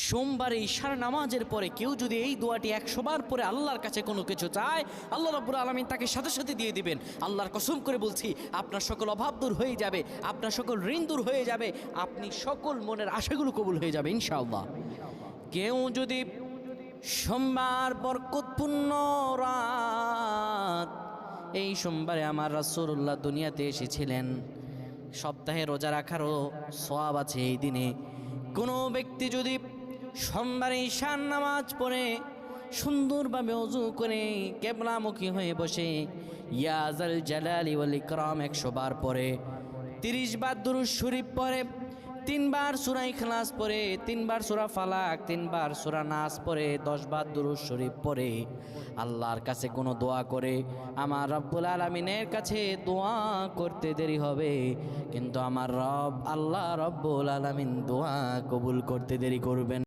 সোমবারে ঈশার নামাজের পরে কেউ যদি এই দোয়াটি 100 বার পরে আল্লাহর কাছে কোনো কিছু চায়, আল্লাহ রাব্বুল আলামিন তাকে সাথে সাথে দিয়ে দিবেন। আল্লাহর কসম করে বলছি, আপনার সকল অভাব দূর হয়ে যাবে, আপনার সকল ঋণ দূর হয়ে যাবে, আপনি সকল মনের আশাগুলো কবুল হয়ে যাবে ইনশাআল্লাহ। কেউ যদি সোমবার বরকতপূর্ণ রাত, এই সোমবারে আমার রাসূলুল্লাহ দুনিয়াতে এসেছিলেন, সপ্তাহে রোজা রাখারও সওয়াব আছে এই দিনে। কোনো ব্যক্তি যদি সোমবারে ঈশার নামাজ পড়ে সুন্দরভাবে ওযু করে কিবলামুখী হয়ে বসে ইয়া যাল জালালি ওয়াল ইকরাম 100 বার পড়ে, 30 বার দুরূদ শরীফ পড়ে, 3 বার সূরা ইখলাস পড়ে, 3 বার সূরা ফালাক, 3 বার সূরা নাস পড়ে, 10 বার দুরূদ শরীফ পড়ে, আল্লাহর কাছে কোনো দোয়া করে, আমার রব্বুল আলামিনের কাছে দোয়া করতে দেরি হবে, কিন্তু আমার রব আল্লাহ রব্বুল আলামিন দোয়া কবুল করতে দেরি করবেন।